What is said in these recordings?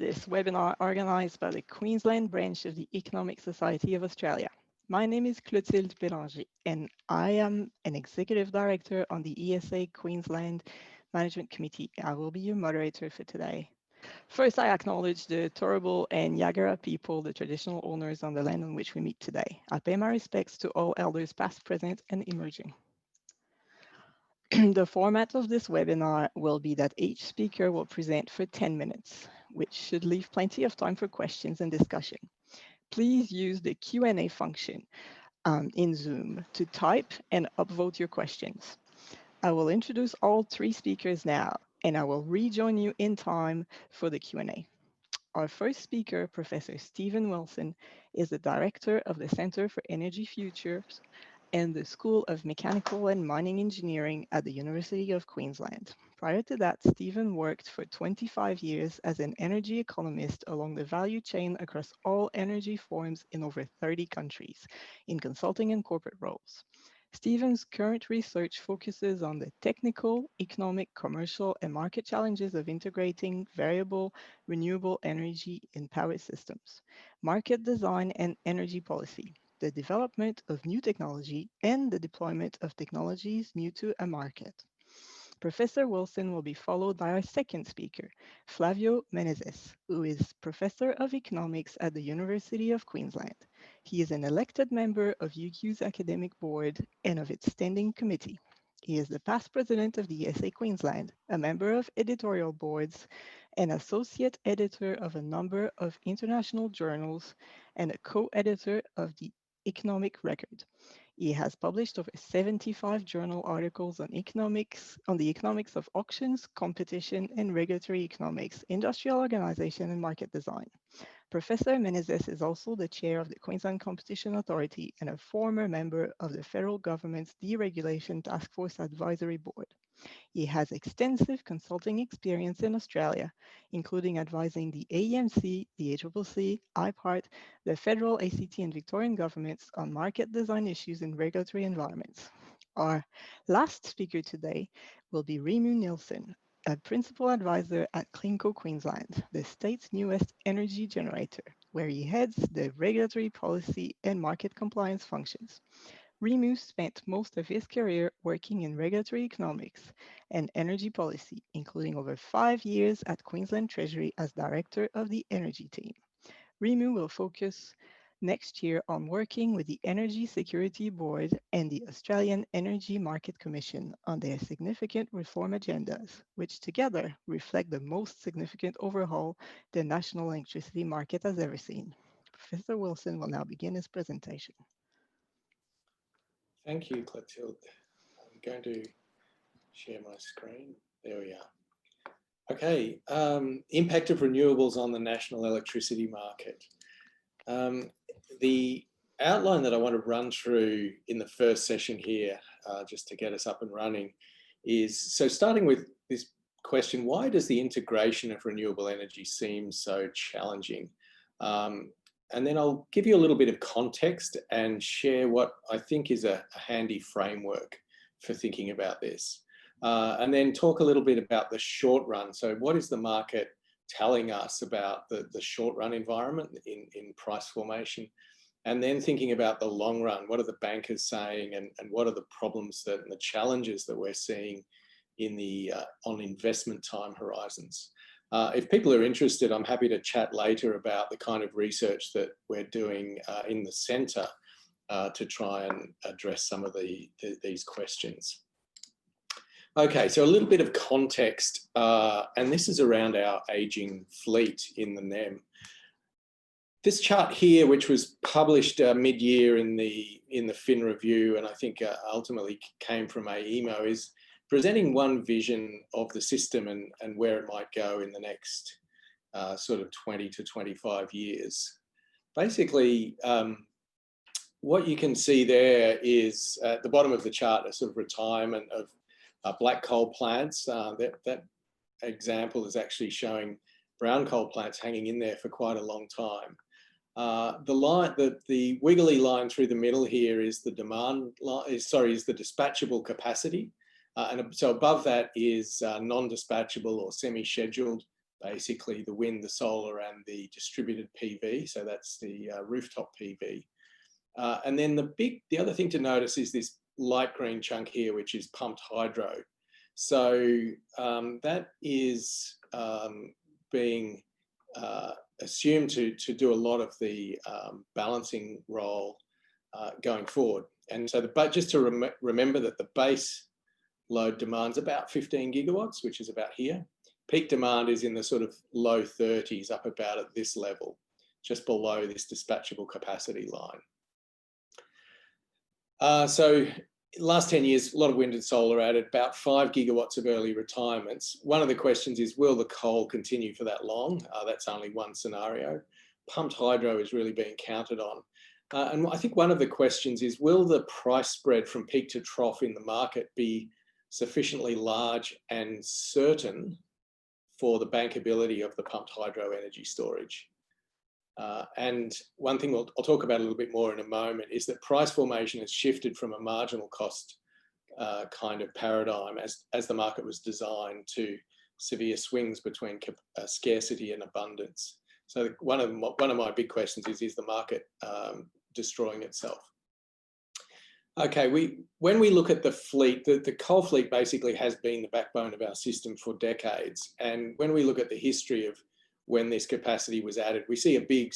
this webinar organised by the Queensland branch of the Economic Society of Australia. My name is Clotilde Bélanger and I am an Executive Director on the ESA Queensland Management Committee. I will be your moderator for today. First, I acknowledge the Turrbal and Yagara people, the traditional owners on the land on which we meet today. I pay my respects to all elders past, present and emerging. The format of this webinar will be that each speaker will present for 10 minutes, which should leave plenty of time for questions and discussion. Please use the Q&A function in Zoom to type and upvote your questions. I will introduce all three speakers now, and I will rejoin you in time for the Q&A. Our first speaker, Professor Stephen Wilson, is the Director of the Center for Energy Futures and the School of Mechanical and Mining Engineering at the University of Queensland. Prior to that, Stephen worked for 25 years as an energy economist along the value chain across all energy forms in over 30 countries, in consulting and corporate roles. Stephen's current research focuses on the technical, economic, commercial, and market challenges of integrating variable, renewable energy in power systems, market design and energy policy, the development of new technology, and the deployment of technologies new to a market. Professor Wilson will be followed by our second speaker, Flavio Menezes, who is Professor of Economics at the University of Queensland. He is an elected member of UQ's academic board and of its standing committee. He is the past president of the ESA Queensland, a member of editorial boards, an associate editor of a number of international journals, and a co-editor of the Economic Record. He has published over 75 journal articles on the economics of auctions, competition, and regulatory economics, industrial organization, and market design. Professor Menezes is also the chair of the Queensland Competition Authority and a former member of the federal government's Deregulation Task Force Advisory Board. He has extensive consulting experience in Australia, including advising the AEMC, the ACCC, IPART, the federal, ACT, and Victorian governments on market design issues in regulatory environments. Our last speaker today will be Rimu Nielsen, a principal advisor at CleanCo Queensland, the state's newest energy generator, where he heads the regulatory policy and market compliance functions. Rimu spent most of his career working in regulatory economics and energy policy, including over 5 years at Queensland Treasury as director of the energy team. Rimu will focus next year on working with the Energy Security Board and the Australian Energy Market Commission on their significant reform agendas, which together reflect the most significant overhaul the national electricity market has ever seen. Professor Wilson will now begin his presentation. Thank you, Clotilde. I'm going to share my screen. There we are. Okay, impact of renewables on the national electricity market. The outline that I want to run through in the first session here, just to get us up and running, is, so starting with this question, why does the integration of renewable energy seem so challenging? And then I'll give you a little bit of context and share what I think is a handy framework for thinking about this. And then talk a little bit about the short run. So what is the market telling us about the short run environment in price formation? And then thinking about the long run, what are the bankers saying and what are the problems and the challenges that we're seeing in the on investment time horizons? If people are interested, I'm happy to chat later about the kind of research that we're doing in the centre to try and address some of these questions. Okay, so a little bit of context, and this is around our ageing fleet in the NEM. This chart here, which was published mid-year in the Fin Review, and I think ultimately came from AEMO, is presenting one vision of the system and where it might go in the next sort of 20 to 25 years. Basically, what you can see there is at the bottom of the chart, a sort of retirement of black coal plants. That example is actually showing brown coal plants hanging in there for quite a long time. The wiggly line through the middle here is the demand line, is the dispatchable capacity. And so above that is non-dispatchable or semi-scheduled basically the wind, the solar, and the distributed PV. So that's the rooftop PV. And then the other thing to notice is this light green chunk here, which is pumped hydro. So that is being assumed to do a lot of the balancing role going forward. And so just to remember that the base load demand's about 15 gigawatts, which is about here. Peak demand is in the sort of low 30s, up about at this level, just below this dispatchable capacity line. So last 10 years, a lot of wind and solar added, about 5 gigawatts of early retirements. One of the questions is, will the coal continue for that long? That's only one scenario. Pumped hydro is really being counted on. And I think one of the questions is, will the price spread from peak to trough in the market be sufficiently large and certain for the bankability of the pumped hydro energy storage? And one thing I'll talk about a little bit more in a moment is that price formation has shifted from a marginal cost kind of paradigm as the market was designed to severe swings between scarcity and abundance. So one of my big questions is the market destroying itself? Okay, when we look at the fleet, the coal fleet basically has been the backbone of our system for decades. And when we look at the history of when this capacity was added, we see a big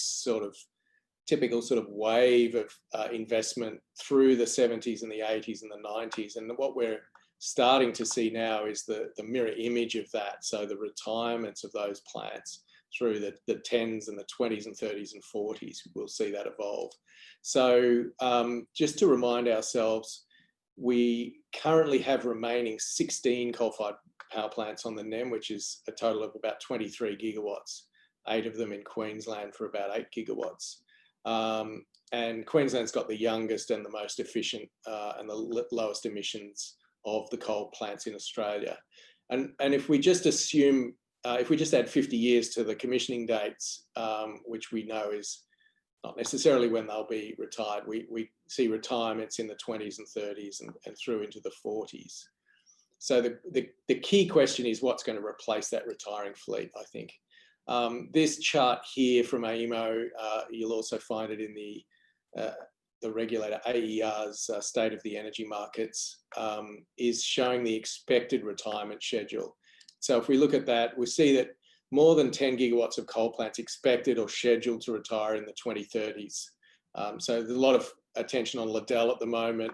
typical wave of investment through the 70s and the 80s and the 90s. And what we're starting to see now is the mirror image of that. So the retirements of those plants through the 10s and the 20s and 30s and 40s, we'll see that evolve. So just to remind ourselves, we currently have remaining 16 coal-fired power plants on the NEM, which is a total of about 23 gigawatts, 8 of them in Queensland for about 8 gigawatts. And Queensland's got the youngest and the most efficient and the lowest emissions of the coal plants in Australia. And if we just assume, if we just add 50 years to the commissioning dates, which we know is not necessarily when they'll be retired, we see retirements in the 20s and 30s and through into the 40s. So the key question is what's going to replace that retiring fleet, I think. This chart here from AEMO, you'll also find it in the regulator AER's State of the Energy Markets, is showing the expected retirement schedule. So if we look at that, we see that more than 10 gigawatts of coal plants expected or scheduled to retire in the 2030s. So there's a lot of attention on Liddell at the moment.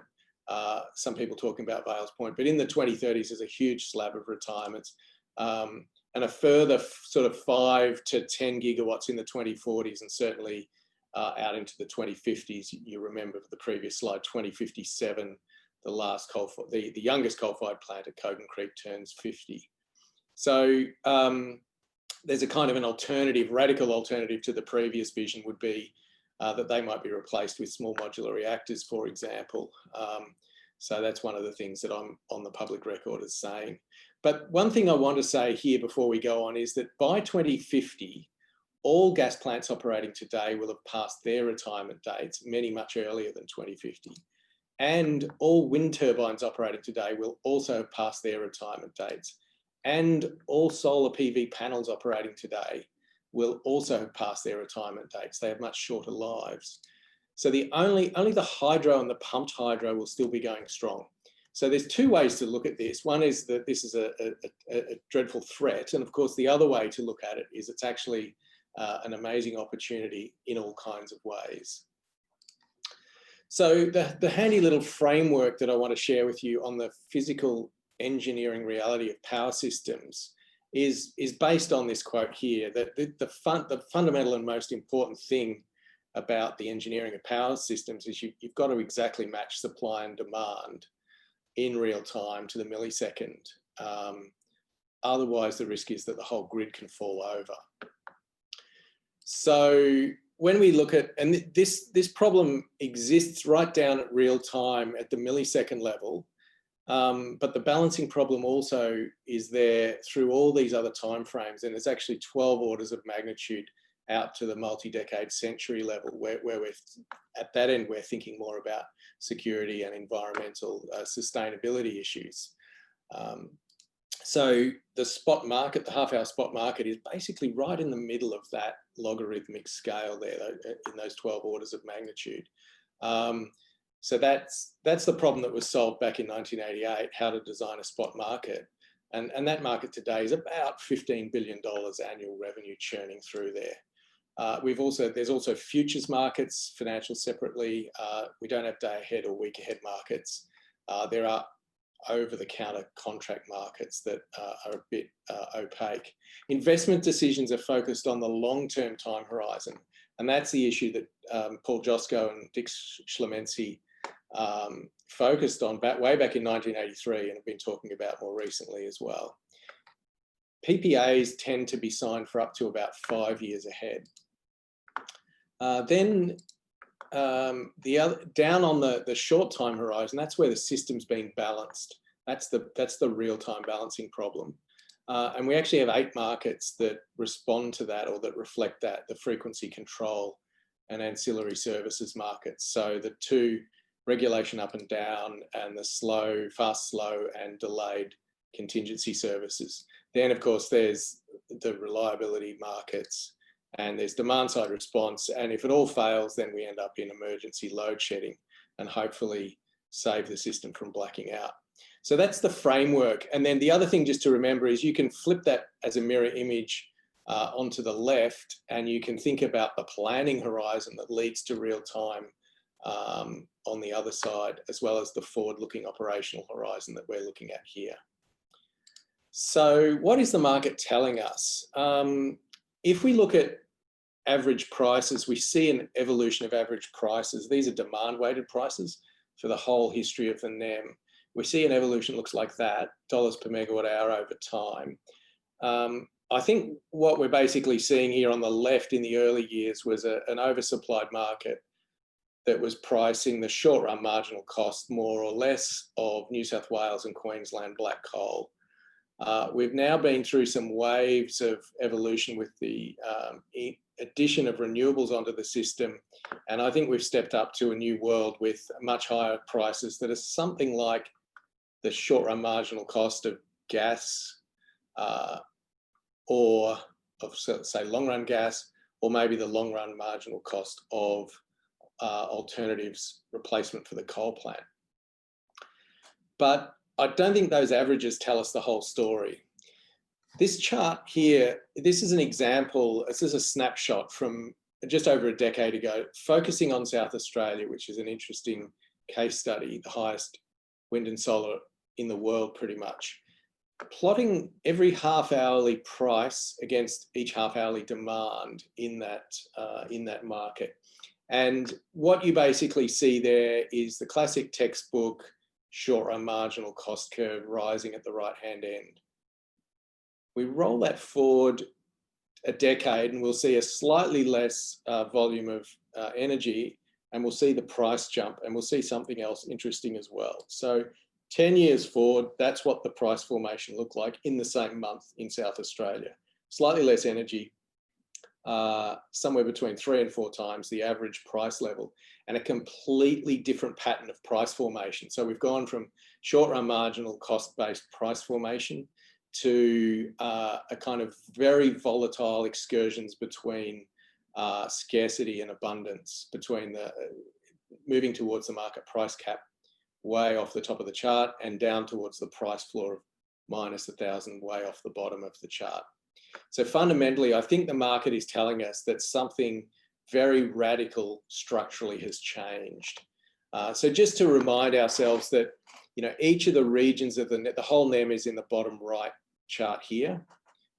Some people talking about Vales Point, but in the 2030s, there's a huge slab of retirements. And a further sort of 5 to 10 gigawatts in the 2040s, and certainly out into the 2050s. You remember the previous slide, 2057, the youngest coal-fired plant at Cogan Creek turns 50. So there's a kind of an alternative, radical alternative to the previous vision would be that they might be replaced with small modular reactors, for example. So that's one of the things that I'm on the public record as saying. But one thing I want to say here before we go on is that by 2050, all gas plants operating today will have passed their retirement dates, many much earlier than 2050. And all wind turbines operating today will also have passed their retirement dates. And all solar PV panels operating today will also have passed their retirement dates. They have much shorter lives. So only the hydro and the pumped hydro will still be going strong. So there's two ways to look at this. One is that this is a dreadful threat. And of course, the other way to look at it is it's actually an amazing opportunity in all kinds of ways. So the handy little framework that I want to share with you on the physical engineering reality of power systems is based on this quote here, that the fundamental and most important thing about the engineering of power systems is you've got to exactly match supply and demand in real time to the millisecond. Otherwise, the risk is that the whole grid can fall over. So when we look at, and this problem exists right down at real time at the millisecond level, but the balancing problem also is there through all these other timeframes, and it's actually 12 orders of magnitude out to the multi-decade century level, where we're at that end, we're thinking more about security and environmental sustainability issues. So the spot market, the half-hour spot market, is basically right in the middle of that logarithmic scale there, in those 12 orders of magnitude. So that's the problem that was solved back in 1988, how to design a spot market. And that market today is about $15 billion annual revenue churning through there. There's also futures markets, financial separately. We don't have day ahead or week ahead markets. There are over-the-counter contract markets that are a bit opaque. Investment decisions are focused on the long-term time horizon, and that's the issue that Paul Josko and Dick Schlemenzi focused on way back in 1983 and have been talking about more recently as well. PPAs tend to be signed for up to about 5 years ahead. Then down on the short time horizon, that's where the system's being balanced. That's the real-time balancing problem. And we actually have 8 markets that respond to that or that reflect that: the frequency control and ancillary services markets. So the 2 regulation up and down, and the slow, fast, slow, and delayed contingency services. Then, of course, there's the reliability markets, and there's demand side response. And if it all fails, then we end up in emergency load shedding and hopefully save the system from blacking out. So that's the framework. And then the other thing just to remember is you can flip that as a mirror image onto the left, and you can think about the planning horizon that leads to real time on the other side, as well as the forward-looking operational horizon that we're looking at here. So what is the market telling us? If we look at average prices, we see an evolution of average prices. These are demand-weighted prices for the whole history of the NEM. We see an evolution looks like that, dollars per megawatt hour over time. I think what we're basically seeing here on the left in the early years was an oversupplied market that was pricing the short-run marginal cost more or less of New South Wales and Queensland black coal. We've now been through some waves of evolution with the addition of renewables onto the system, and I think we've stepped up to a new world with much higher prices that are something like the short-run marginal cost of gas, or of, say, long-run gas, or maybe the long-run marginal cost of alternatives replacement for the coal plant. But I don't think those averages tell us the whole story. This chart here, this is an example, this is a snapshot from just over a decade ago, focusing on South Australia, which is an interesting case study, the highest wind and solar in the world pretty much. Plotting every half-hourly price against each half-hourly demand in that market. And what you basically see there is the classic textbook short-run marginal cost curve rising at the right-hand end. We roll that forward a decade and we'll see a slightly less volume of energy, and we'll see the price jump, and we'll see something else interesting as well. So 10 years forward, that's what the price formation looked like in the same month in South Australia. Slightly less energy, somewhere between 3 and 4 times the average price level, and a completely different pattern of price formation. So we've gone from short-run marginal cost-based price formation to a kind of very volatile excursions between scarcity and abundance, between the moving towards the market price cap way off the top of the chart and down towards the price floor of -1,000 way off the bottom of the chart. So fundamentally, I think the market is telling us that something very radical structurally has changed. So just to remind ourselves that, you know, each of the regions of the whole NEM is in the bottom right chart here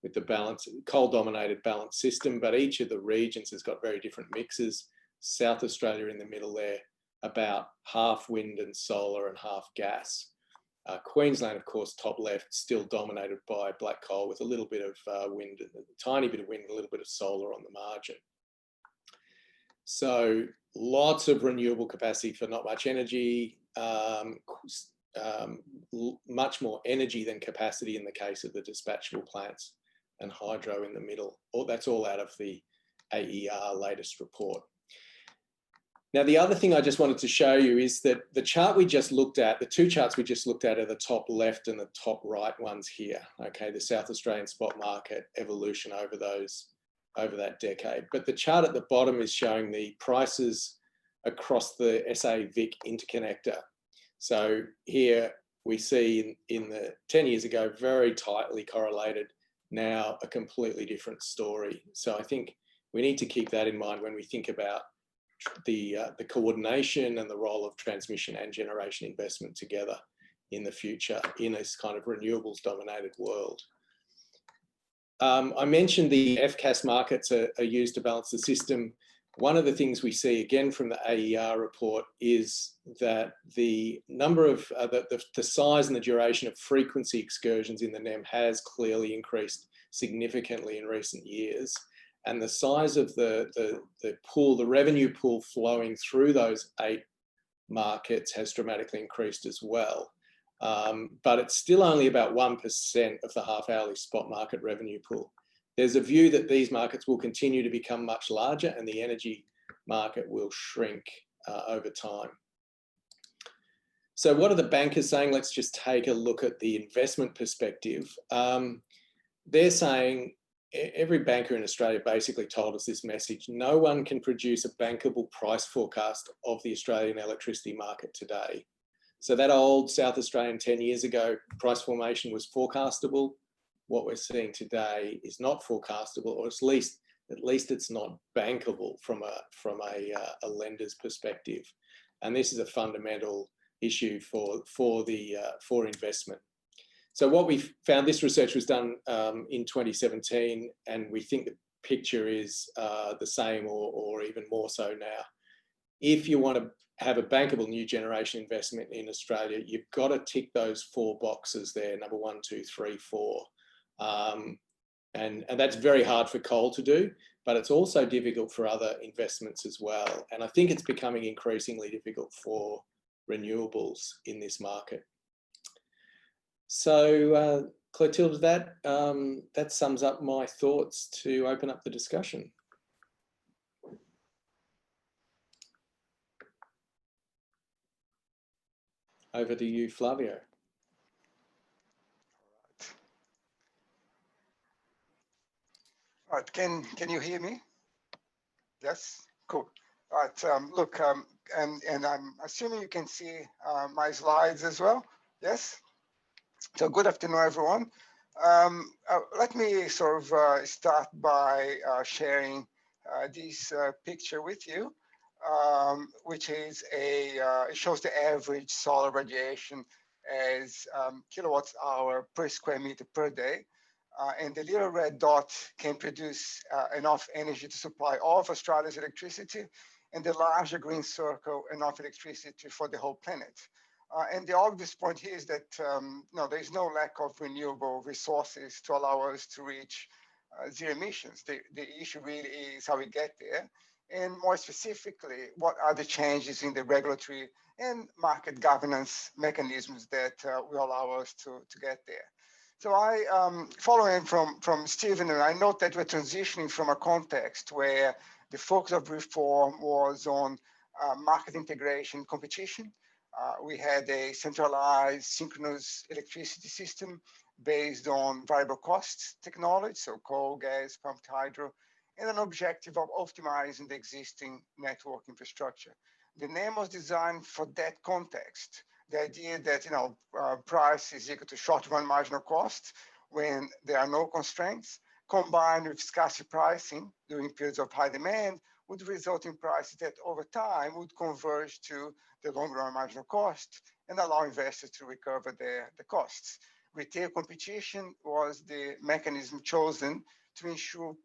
with the balance, coal-dominated balanced system, but each of the regions has got very different mixes. South Australia in the middle there, about half wind and solar and half gas. Queensland, of course, top left, still dominated by black coal with a little bit of wind, a tiny bit of wind, a little bit of solar on the margin. So lots of renewable capacity for not much energy, much more energy than capacity in the case of the dispatchable plants, and hydro in the middle. That's all out of the AER latest report. Now, the other thing I just wanted to show you is that the chart we just looked at, the two charts we just looked at are the top left and the top right ones here. Okay, the South Australian spot market evolution over that decade. But the chart at the bottom is showing the prices across the SA-VIC interconnector. So here we see in the 10 years ago, very tightly correlated, now a completely different story. So I think we need to keep that in mind when we think about the coordination and the role of transmission and generation investment together in the future in this kind of renewables dominated world. I mentioned the FCAS markets are used to balance the system. One of the things we see again from the AER report is that the number of the size and the duration of frequency excursions in the NEM has clearly increased significantly in recent years. And the size of the pool, the revenue pool flowing through those 8 markets has dramatically increased as well. But it's still only about 1% of the half-hourly spot market revenue pool. There's a view that these markets will continue to become much larger and the energy market will shrink over time. So what are the bankers saying? Let's just take a look at the investment perspective. They're saying, every banker in Australia basically told us this message: no one can produce a bankable price forecast of the Australian electricity market today. So that old South Australian 10 years ago price formation was forecastable. What we're seeing today is not forecastable, or at least it's not bankable from a lender's perspective. And this is a fundamental issue for investment. So what we found, this research was done in 2017, and we think the picture is the same or even more so now. If you want to have a bankable new generation investment in Australia, you've got to tick those 4 boxes there, number 1, 2, 3, 4. And that's very hard for coal to do, but it's also difficult for other investments as well. And I think it's becoming increasingly difficult for renewables in this market. So Clotilde, that sums up my thoughts to open up the discussion. Over to you, Flavio. All right, can you hear me? Yes, cool. All right, look, and I'm assuming you can see my slides as well. Yes. So good afternoon, everyone. Let me sort of start by sharing this picture with you, which is it shows the average solar radiation as kilowatts hour per square meter per day. And the little red dot can produce enough energy to supply all of Australia's electricity, and the larger green circle enough electricity for the whole planet. And the obvious point here is that no, there is no lack of renewable resources to allow us to reach zero emissions. The issue really is how we get there, and more specifically, what are the changes in the regulatory and market governance mechanisms that will allow us to get there. So following from Stephen, and I note that we're transitioning from a context where the focus of reform was on market integration competition. We had a centralized synchronous electricity system based on variable cost technology, so coal, gas, pumped hydro, and an objective of optimizing the existing network infrastructure. The NEM was designed for that context. The idea that price is equal to short-run marginal cost when there are no constraints, combined with scarcity pricing during periods of high demand, would result in prices that over time would converge to the long-run marginal cost and allow investors to recover the costs. Retail competition was the mechanism chosen to ensure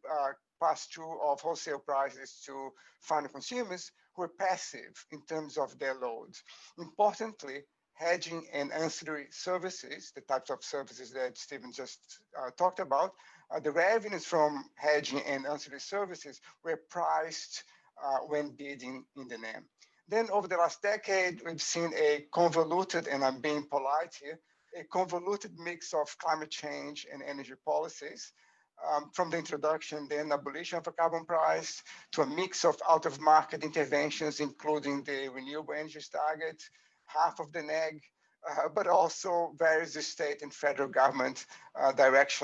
pass-through of wholesale prices to final consumers who were passive in terms of their loads. Importantly, hedging and ancillary services, the types of services that Stephen just talked about, the revenues from hedging and ancillary services were priced when bidding in the NEM. Then over the last decade, we've seen a convoluted, and I'm being polite here, a convoluted mix of climate change and energy policies from the introduction, then abolition of a carbon price, to a mix of out-of-market interventions, including the renewable energy target, half of the NEG, but also various state and federal government direct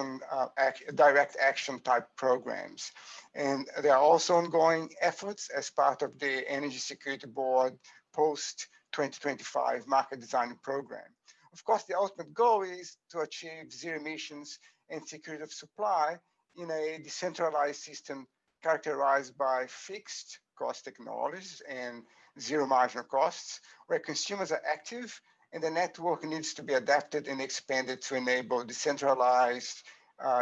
action type programs. And there are also ongoing efforts as part of the Energy Security Board post-2025 market design program. Of course, the ultimate goal is to achieve zero emissions and security of supply in a decentralized system characterized by fixed cost technologies and zero marginal costs, where consumers are active and the network needs to be adapted and expanded to enable decentralized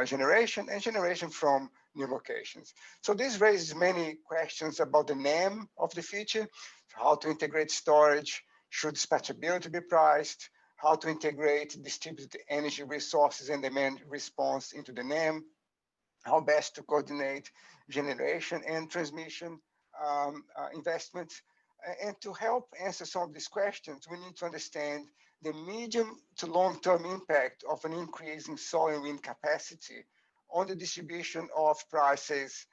generation and generation from new locations. So this raises many questions about the NEM of the future, how to integrate storage, should dispatchability be priced, how to integrate distributed energy resources and demand response into the NEM, how best to coordinate generation and transmission investments. And to help answer some of these questions, we need to understand the medium to long-term impact of an increase in solar and wind capacity on the distribution of prices,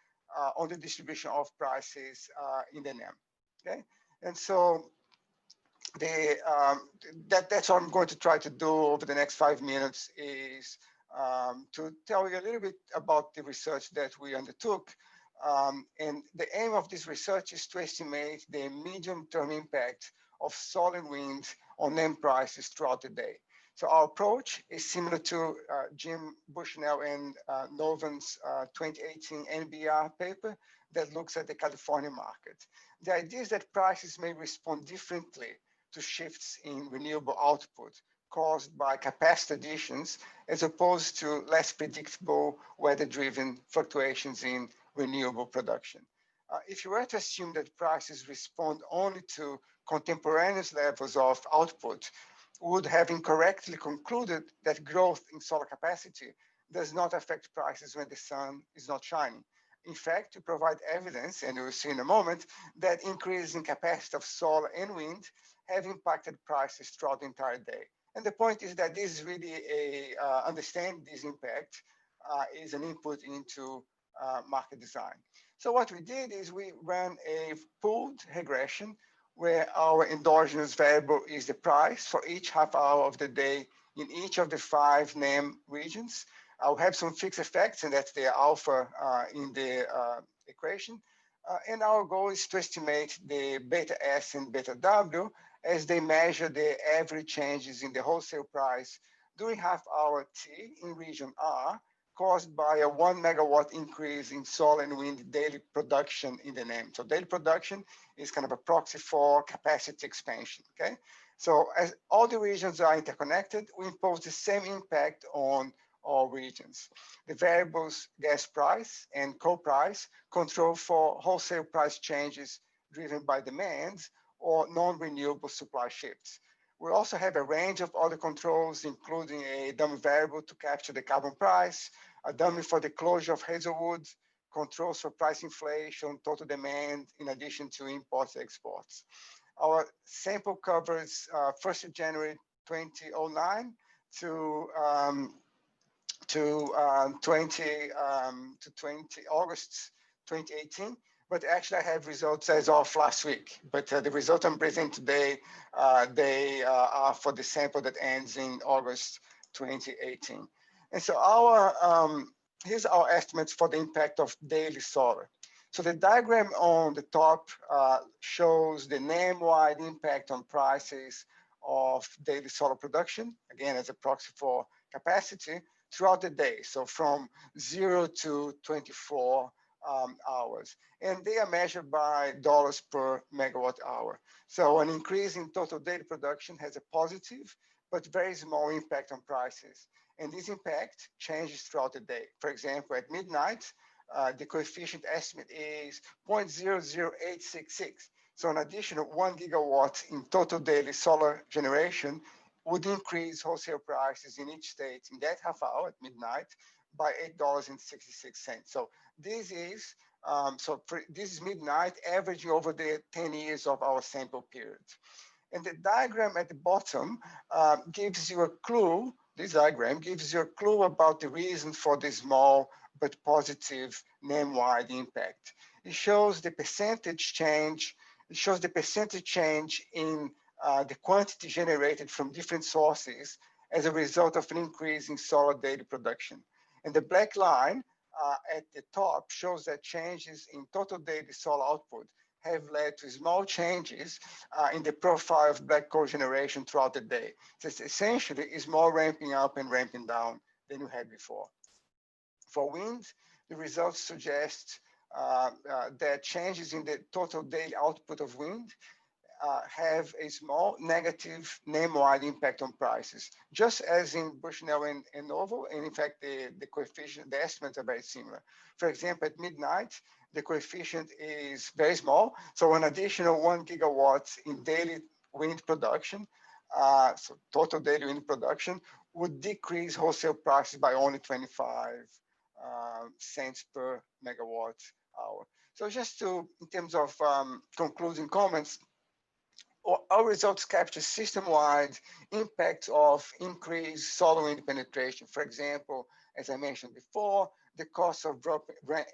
in the NEM. Okay, and so that's what I'm going to try to do over the next 5 minutes is to tell you a little bit about the research that we undertook. And the aim of this research is to estimate the medium-term impact of solar and wind on NEM prices throughout the day. So our approach is similar to Jim Bushnell and Novan's 2018 NBR paper that looks at the California market. The idea is that prices may respond differently to shifts in renewable output caused by capacity additions, as opposed to less predictable weather-driven fluctuations in renewable production. If you were to assume that prices respond only to contemporaneous levels of output, would have incorrectly concluded that growth in solar capacity does not affect prices when the sun is not shining. In fact, to provide evidence, and we'll see in a moment, that increase in capacity of solar and wind have impacted prices throughout the entire day. And the point is that this is really understand this impact is an input into market design. So what we did is we ran a pooled regression where our endogenous variable is the price for each half hour of the day in each of the 5 NEM regions. I'll have some fixed effects, and that's the alpha in the equation. And our goal is to estimate the beta S and beta W as they measure the average changes in the wholesale price during half hour T in region R, caused by a 1 megawatt increase in solar and wind daily production in the NEM. So daily production is kind of a proxy for capacity expansion, okay? So as all the regions are interconnected, we impose the same impact on all regions. The variables gas price and coal price control for wholesale price changes driven by demands or non-renewable supply shifts. We also have a range of other controls, including a dummy variable to capture the carbon price, a dummy for the closure of Hazelwood, controls for price inflation, total demand, in addition to imports and exports. Our sample covers 1st of January 2009 to 20 August 2018. But actually I have results as of last week. But the result I'm presenting today, they are for the sample that ends in August 2018. And so here's our estimates for the impact of daily solar. So the diagram on the top shows the NEM-wide impact on prices of daily solar production, again, as a proxy for capacity throughout the day. So from 0 to 24 hours. And they are measured by dollars per megawatt hour. So an increase in total daily production has a positive, but very small impact on prices. And this impact changes throughout the day. For example, at midnight, the coefficient estimate is 0.00866. So an additional 1 gigawatt in total daily solar generation would increase wholesale prices in each state in that half hour at midnight by $8.66. So this is this is midnight, averaging over the 10 years of our sample period. And the diagram at the bottom gives you a clue. This diagram gives you a clue about the reason for the small but positive NEM-wide impact. It shows the percentage change. It shows the percentage change in the quantity generated from different sources as a result of an increase in solar daily production. And the black line at the top shows that changes in total daily solar output have led to small changes in the profile of black cogeneration throughout the day. So it's essentially is more ramping up and ramping down than you had before. For wind, the results suggest that changes in the total daily output of wind have a small negative NEM-wide impact on prices, just as in Bushnell and Novo, and in fact, the coefficient, the estimates are very similar. For example, at midnight, the coefficient is very small, so an additional 1 gigawatt in daily wind production, so total daily wind production, would decrease wholesale prices by only 25 cents per megawatt hour. So just to, in terms of concluding comments, our results capture system-wide impacts of increased solar wind penetration. For example, as I mentioned before, the cost of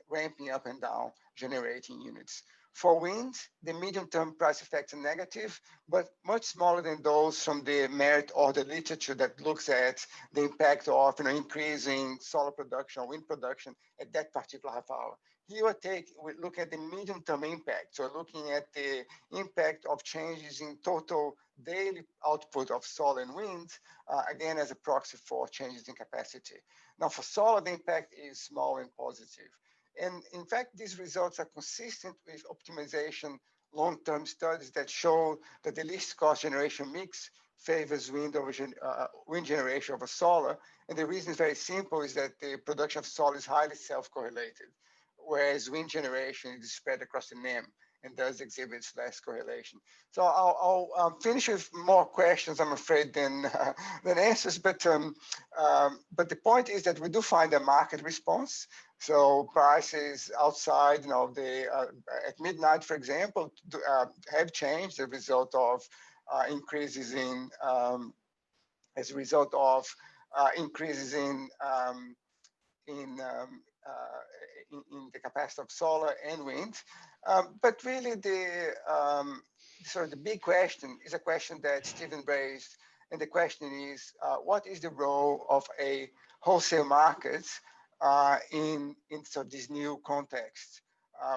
ramping up and down generating units. For wind, the medium-term price effects are negative, but much smaller than those from the merit or the literature that looks at the impact of increasing solar production or wind production at that particular half hour. Here we look at the medium-term impact, so looking at the impact of changes in total daily output of solar and wind, again as a proxy for changes in capacity. Now for solar, the impact is small and positive. And in fact, these results are consistent with optimization long-term studies that show that the least cost generation mix favors wind generation over solar. And the reason is very simple, is that the production of solar is highly self-correlated, whereas wind generation is spread across the NEM and thus exhibits less correlation. So I'll finish with more questions, I'm afraid, than answers. But the point is that we do find a market response. So prices outside, at midnight, for example, have changed as a result of increases in the capacity of solar and wind. But really the big question is a question that Stephen raised. And the question is, what is the role of a wholesale market in this new context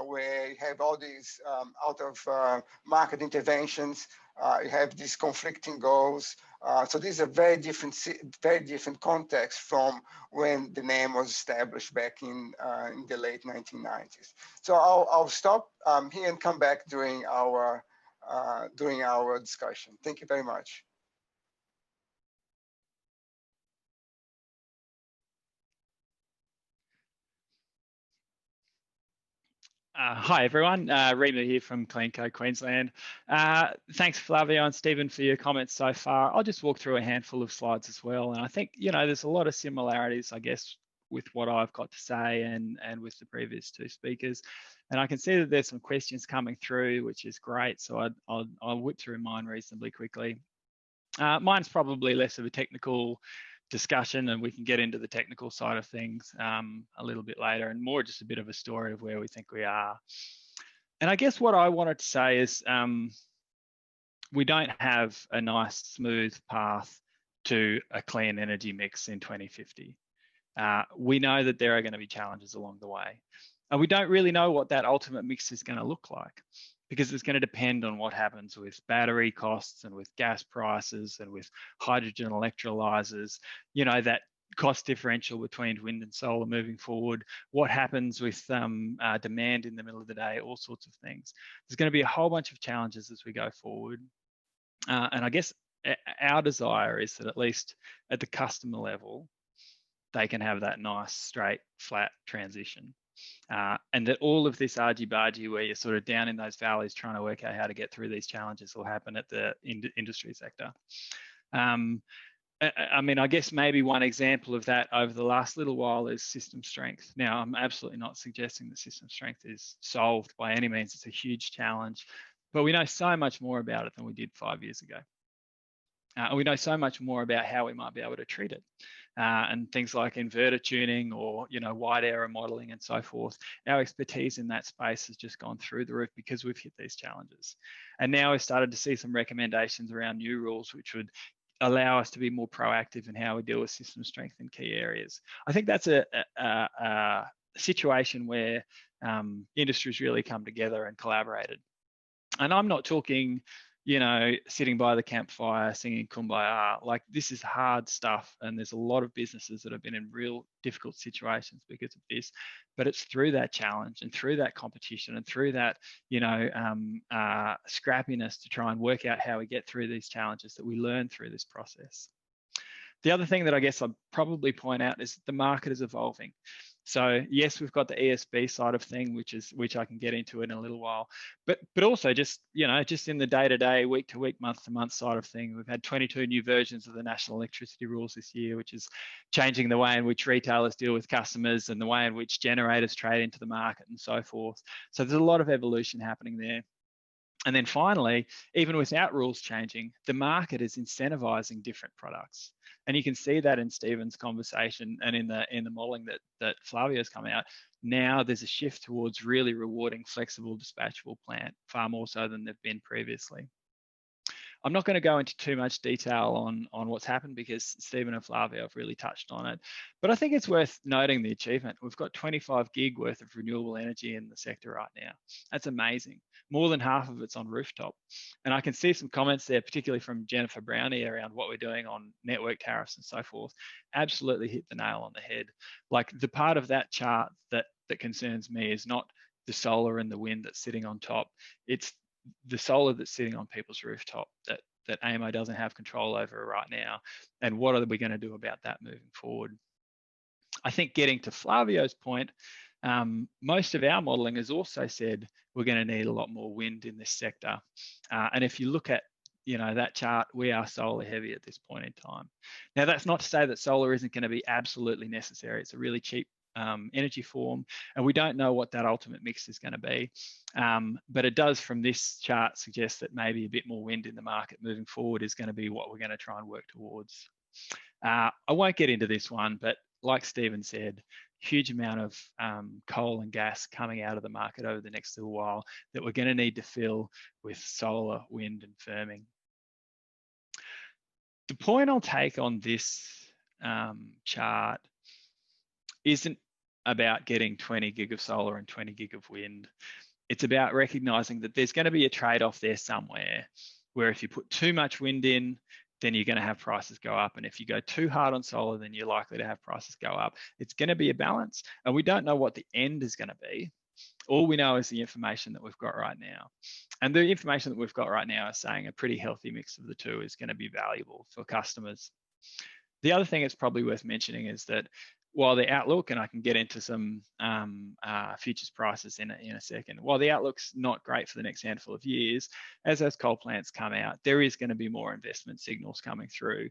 where you have all these out of market interventions, you have these conflicting goals. So these are very different contexts from when the NEM was established back in the late 1990s. So I'll stop here and come back during our discussion. Thank you very much. Hi everyone, Rimu here from CleanCo Queensland. Thanks Flavio and Stephen for your comments so far. I'll just walk through a handful of slides as well. And I think, there's a lot of similarities, I guess, with what I've got to say and with the previous two speakers. And I can see that there's some questions coming through, which is great. So I'll whip through mine reasonably quickly. Mine's probably less of a technical discussion, and we can get into the technical side of things a little bit later, and more just a bit of a story of where we think we are. And I guess what I wanted to say is we don't have a nice smooth path to a clean energy mix in 2050. We know that there are going to be challenges along the way, and we don't really know what that ultimate mix is going to look like, because it's going to depend on what happens with battery costs and with gas prices and with hydrogen electrolyzers, that cost differential between wind and solar moving forward, what happens with demand in the middle of the day, all sorts of things. There's going to be a whole bunch of challenges as we go forward. And I guess our desire is that at least at the customer level, they can have that nice, straight, flat transition. And that all of this argy-bargy where you're sort of down in those valleys trying to work out how to get through these challenges will happen at the industry sector. I mean, I guess maybe one example of that over the last little while is system strength. Now, I'm absolutely not suggesting that system strength is solved by any means. It's a huge challenge, but we know so much more about it than we did 5 years ago. And we know so much more about how we might be able to treat it. And things like inverter tuning or, wide error modeling and so forth. Our expertise in that space has just gone through the roof because we've hit these challenges. And now we've started to see some recommendations around new rules, which would allow us to be more proactive in how we deal with system strength in key areas. I think that's a situation where industries really come together and collaborated. And I'm not talking, sitting by the campfire singing Kumbaya. Like, this is hard stuff, and there's a lot of businesses that have been in real difficult situations because of this. But it's through that challenge and through that competition and through that, scrappiness to try and work out how we get through these challenges that we learn through this process. The other thing that I guess I'd probably point out is the market is evolving. So yes, we've got the ESB side of thing, which I can get into in a little while, but also just in the day-to-day, week-to-week, month-to-month side of thing, we've had 22 new versions of the national electricity rules this year, which is changing the way in which retailers deal with customers and the way in which generators trade into the market and so forth. So there's a lot of evolution happening there. And then finally, even without rules changing, the market is incentivizing different products. And you can see that in Stephen's conversation and in the modeling that Flavio's come out. Now there's a shift towards really rewarding flexible dispatchable plant, far more so than they've been previously. I'm not going to go into too much detail on what's happened because Stephen and Flavio have really touched on it. But I think it's worth noting the achievement. We've got 25 gig worth of renewable energy in the sector right now. That's amazing. More than half of it's on rooftop. And I can see some comments there, particularly from Jennifer Brownie around what we're doing on network tariffs and so forth. Absolutely hit the nail on the head. Like, the part of that chart that concerns me is not the solar and the wind that's sitting on top. It's the solar that's sitting on people's rooftop that AMO doesn't have control over right now. And what are we going to do about that moving forward? I think, getting to Flavio's point, most of our modelling has also said we're going to need a lot more wind in this sector. And if you look at that chart, we are solar heavy at this point in time. Now, that's not to say that solar isn't going to be absolutely necessary. It's a really cheap energy form, and we don't know what that ultimate mix is going to be. But it does, from this chart, suggest that maybe a bit more wind in the market moving forward is going to be what we're going to try and work towards. I won't get into this one, but like Stephen said, huge amount of coal and gas coming out of the market over the next little while that we're going to need to fill with solar, wind, and firming. The point I'll take on this chart isn't about getting 20 gig of solar and 20 gig of wind. It's about recognizing that there's going to be a trade-off there somewhere, where if you put too much wind in, then you're going to have prices go up. And if you go too hard on solar, then you're likely to have prices go up. It's going to be a balance, and we don't know what the end is going to be. All we know is the information that we've got right now. And the information that we've got right now is saying a pretty healthy mix of the two is going to be valuable for customers. The other thing that's probably worth mentioning is that while the outlook, and I can get into some futures prices in a second, while the outlook's not great for the next handful of years, as those coal plants come out, there is going to be more investment signals coming through.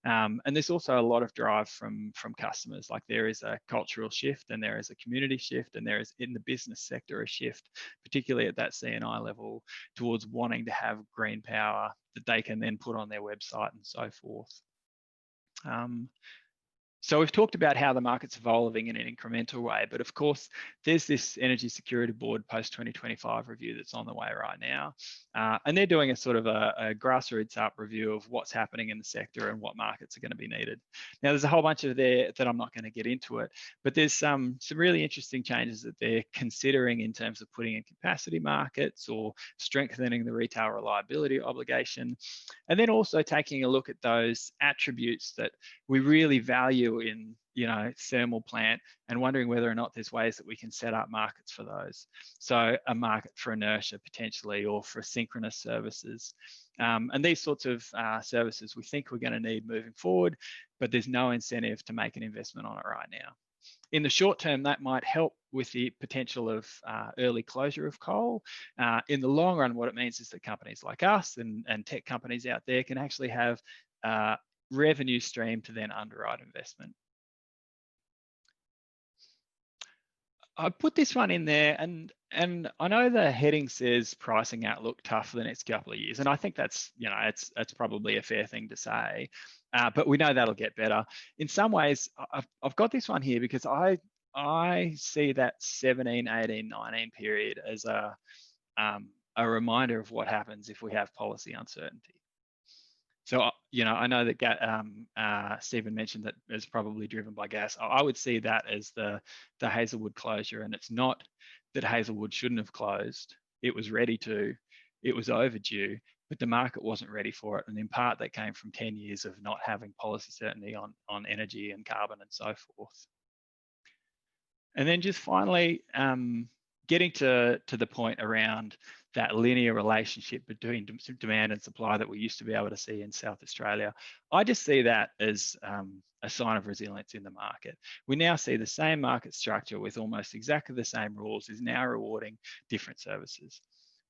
And there's also a lot of drive from customers. Like, there is a cultural shift, and there is a community shift, and there is, in the business sector, a shift, particularly at that C&I level, towards wanting to have green power that they can then put on their website and so forth. So we've talked about how the market's evolving in an incremental way, but of course, there's this Energy Security Board post-2025 review that's on the way right now. And they're doing a sort of a grassroots up review of what's happening in the sector and what markets are going to be needed. Now, there's a whole bunch of there that I'm not going to get into it, but there's some really interesting changes that they're considering in terms of putting in capacity markets or strengthening the retail reliability obligation, and then also taking a look at those attributes that we really value in thermal plant, and wondering whether or not there's ways that we can set up markets for those. So a market for inertia potentially, or for synchronous services. And these sorts of services we think we're going to need moving forward, but there's no incentive to make an investment on it right now. In the short term, that might help with the potential of early closure of coal. In the long run, what it means is that companies like us and tech companies out there can actually have revenue stream to then underwrite investment. I put this one in there, and And I know the heading says pricing outlook tough for the next couple of years, and I think that's, you know, it's probably a fair thing to say, but we know that'll get better. In some ways, I've got this one here because I see that 17, 18, 19 period as a reminder of what happens if we have policy uncertainty. So, you know, I know that Stephen mentioned that it's probably driven by gas. I would see that as the Hazelwood closure, and it's not that Hazelwood shouldn't have closed. It was ready to, it was overdue, but the market wasn't ready for it. And in part, that came from 10 years of not having policy certainty on energy and carbon and so forth. And then just finally, getting to the point around that linear relationship between demand and supply that we used to be able to see in South Australia. I just see that as a sign of resilience in the market. We now see the same market structure with almost exactly the same rules is now rewarding different services.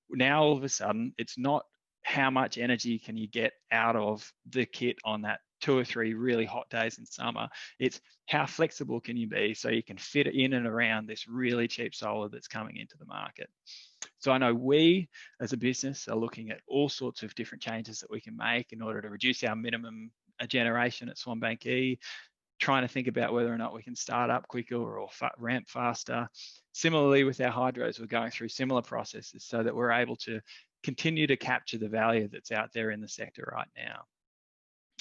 Now, all of a sudden, it's not how much energy can you get out of the kit on that 2 or 3 really hot days in summer. It's how flexible can you be so you can fit it in and around this really cheap solar that's coming into the market. So I know we as a business are looking at all sorts of different changes that we can make in order to reduce our minimum generation at Swanbank E, trying to think about whether or not we can start up quicker or ramp faster. Similarly with our hydros, we're going through similar processes so that we're able to continue to capture the value that's out there in the sector right now.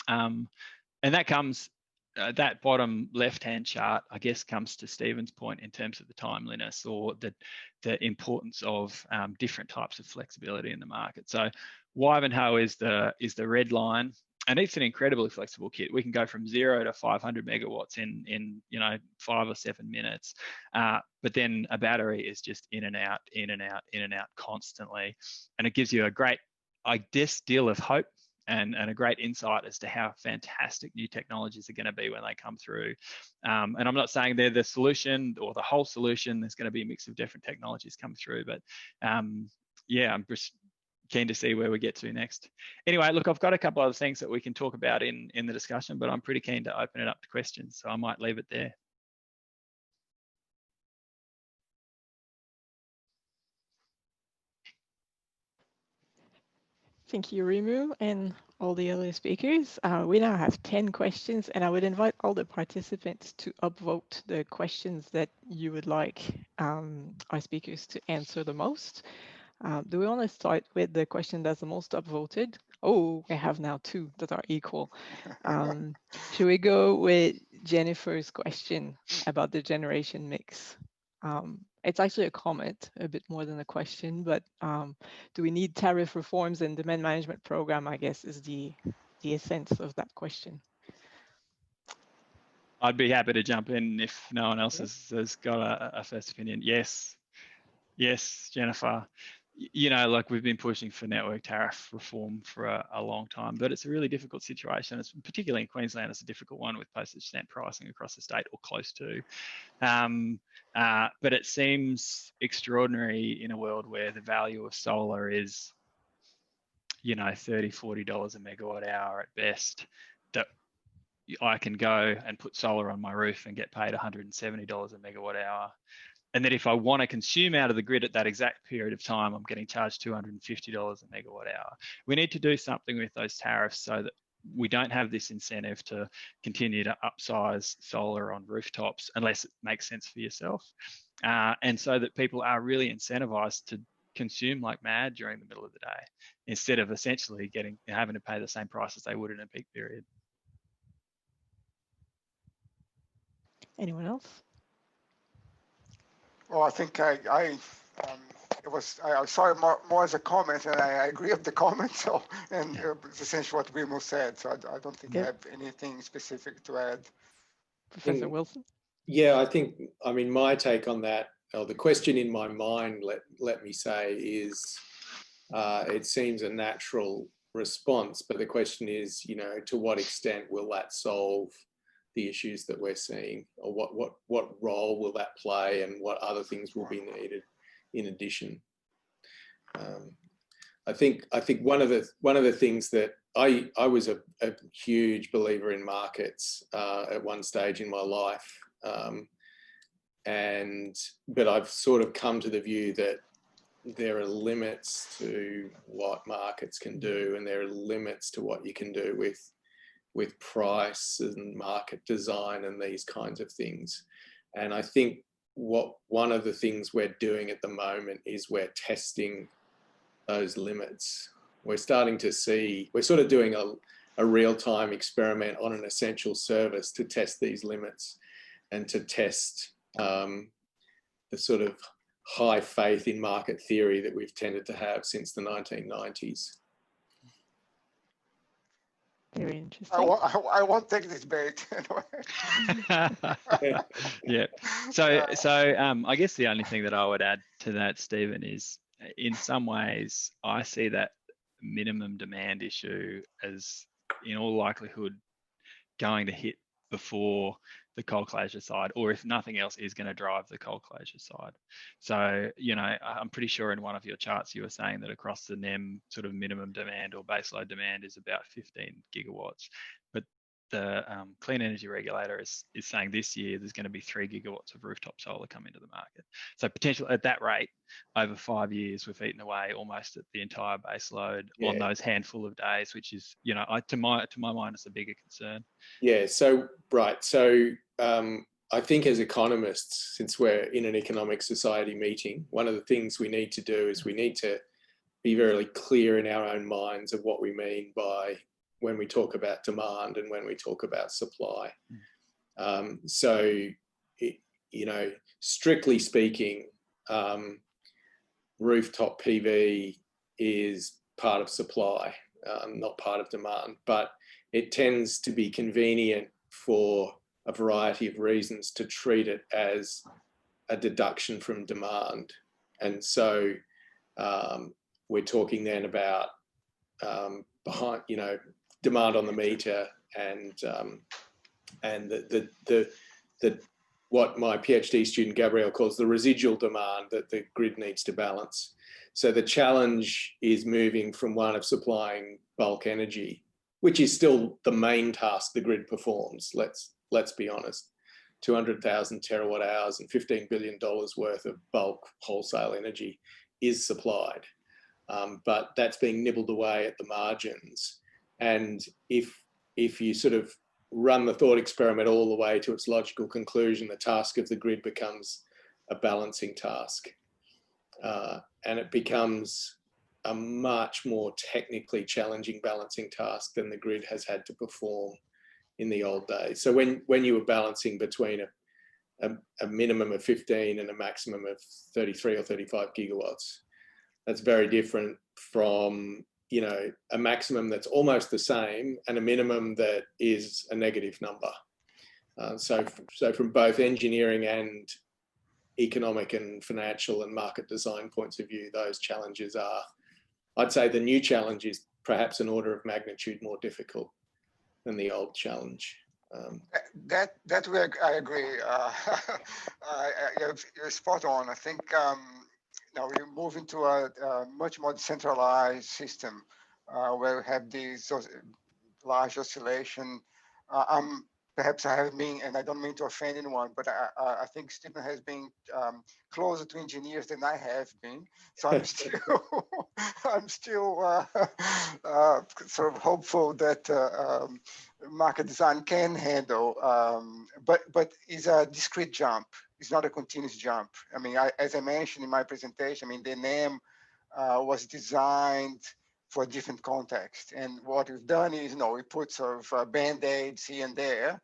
And that comes, that bottom left-hand chart, I guess, comes to Stephen's point in terms of the timeliness or the importance of different types of flexibility in the market. So Wivenhoe is the red line, and it's an incredibly flexible kit. We can go from 0 to 500 megawatts in 5 or 7 minutes, but then a battery is just in and out, in and out, in and out constantly, and it gives you a great, I guess, deal of hope and a great insight as to how fantastic new technologies are going to be when they come through. And I'm not saying they're the solution or the whole solution. There's going to be a mix of different technologies come through, but yeah, I'm just keen to see where we get to next. Anyway, look, I've got a couple other things that we can talk about in the discussion, but I'm pretty keen to open it up to questions, so I might leave it there. Thank you, Rimu, and all the other speakers. We now have 10 questions, and I would invite all the participants to upvote the questions that you would like our speakers to answer the most. Do we want to start with the question that's the most upvoted? Oh, we have now 2 that are equal. Should we go with Jennifer's question about the generation mix? It's actually a comment, a bit more than a question, but do we need tariff reforms and demand management program, I guess, is the essence of that question. I'd be happy to jump in if no one else has got a first opinion. Yes, Jennifer. You know, like we've been pushing for network tariff reform for a long time, but it's a really difficult situation. It's particularly in Queensland, it's a difficult one with postage stamp pricing across the state or close to. But it seems extraordinary in a world where the value of solar is, you know, $30, $40 a megawatt hour at best, that I can go and put solar on my roof and get paid $170 a megawatt hour. And that if I want to consume out of the grid at that exact period of time, I'm getting charged $250 a megawatt hour. We need to do something with those tariffs so that we don't have this incentive to continue to upsize solar on rooftops unless it makes sense for yourself. And so that people are really incentivized to consume like mad during the middle of the day, instead of essentially having to pay the same price as they would in a peak period. Anyone else? Well, I think I saw it more as a comment, and I agree with the comment. So, and it's essentially what Rimu said. So I don't think I have anything specific to add. Professor Wilson? Yeah, I mean, my take on that, or the question in my mind, let me say, is it seems a natural response, but the question is, you know, to what extent will that solve the issues that we're seeing, or what role will that play, and what other things will be needed in addition? I think one of the things that I was a huge believer in markets at one stage in my life, but I've sort of come to the view that there are limits to what markets can do, and there are limits to what you can do with price and market design and these kinds of things. And I think one of the things we're doing at the moment is we're testing those limits. We're starting to see, we're sort of doing a real-time experiment on an essential service to test these limits and to test the sort of high faith in market theory that we've tended to have since the 1990s. Very interesting. I won't take this bait. Yeah. So I guess the only thing that I would add to that, Stephen, is in some ways I see that minimum demand issue as in all likelihood going to hit before the coal closure side, or if nothing else is going to drive the coal closure side. So, you know, I'm pretty sure in one of your charts you were saying that across the NEM sort of minimum demand or baseload demand is about 15 gigawatts. But the Clean Energy Regulator is saying this year there's going to be 3 gigawatts of rooftop solar come into the market. So potential at that rate, over 5 years, we've eaten away almost at the entire baseload on those handful of days, which is, you know, to my mind, it's a bigger concern. Yeah. So right. So I think as economists, since we're in an economic society meeting, one of the things we need to do is we need to be very clear in our own minds of what we mean by when we talk about demand and when we talk about supply. You know, strictly speaking, rooftop PV is part of supply, not part of demand, but it tends to be convenient for a variety of reasons to treat it as a deduction from demand. And so we're talking then about behind, you know, demand on the meter and what my PhD student Gabrielle calls the residual demand that the grid needs to balance. So the challenge is moving from one of supplying bulk energy, which is still the main task the grid performs. Let's be honest, 200,000 terawatt hours and $15 billion worth of bulk wholesale energy is supplied, but that's being nibbled away at the margins. And if you sort of run the thought experiment all the way to its logical conclusion, the task of the grid becomes a balancing task. And it becomes a much more technically challenging balancing task than the grid has had to perform in the old days. So when you were balancing between a minimum of 15 and a maximum of 33 or 35 gigawatts, that's very different from, you know, a maximum that's almost the same and a minimum that is a negative number. So from both engineering and economic and financial and market design points of view, those challenges are, I'd say the new challenge is perhaps an order of magnitude more difficult than the old challenge. That way I agree. You're spot on. I think now we move into a much more decentralized system where we have these large oscillation. Perhaps I have been, and I don't mean to offend anyone, but I think Stephen has been closer to engineers than I have been. So I'm still sort of hopeful that market design can handle, but it's a discrete jump. It's not a continuous jump. I mean, as I mentioned in my presentation, I mean, the NEM was designed for a different context. And what we've done is, you know, we put sort of band-aids here and there,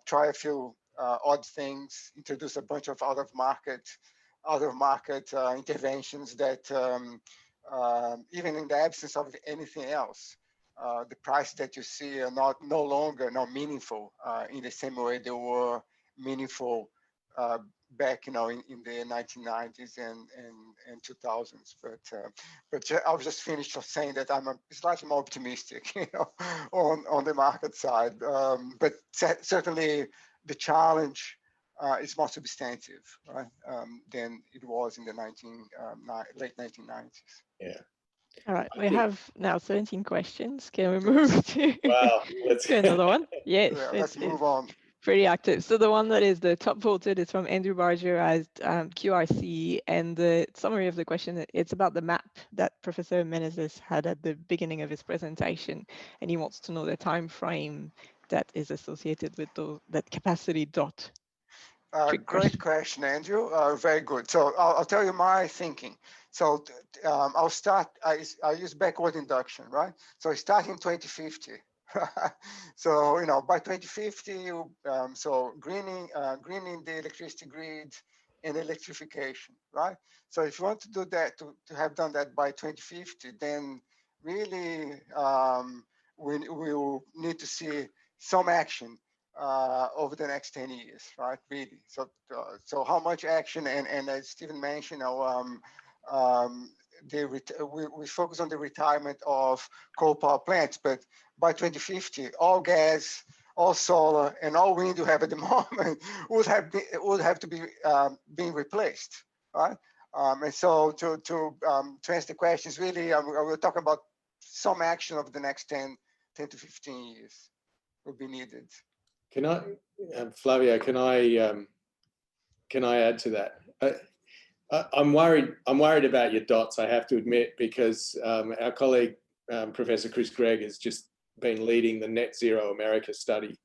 try a few odd things, introduce a bunch of out-of-market interventions that even in the absence of anything else, the prices that you see are no longer meaningful in the same way they were meaningful back, you know, in the 1990s and 2000s. But I'll just finish saying that I'm slightly more optimistic, you know, on the market side. But certainly the challenge is more substantive, right, than it was in the late 1990s. Yeah. All right, we have now 17 questions. Can we move to, wow, to another one? Yes, let's move on. pretty active. So the one that is the top voted is from Andrew Barger as QRC, and the summary of the question, it's about the map that Professor Menezes had at the beginning of his presentation, and he wants to know the time frame that is associated with that capacity dot. Great question, Andrew. Very good. So I'll tell you my thinking. So I'll start, I use backward induction, right? So I start in 2050. So, by 2050, so greening the electricity grid and electrification, right? So if you want to do that, to have done that by 2050, then really we will need to see some action over the next 10 years, right? Really. So how much action? And as Stephen mentioned, we focus on the retirement of coal power plants, but by 2050, all gas, all solar, and all wind you have at the moment would have to be being replaced, right? And so to answer the questions, really, we're talking about some action over the next 10 to 15 years will be needed. Can I, Flavio? Can I add to that? I'm worried about your dots, I have to admit, because our colleague Professor Chris Gregg has just been leading the Net Zero America study,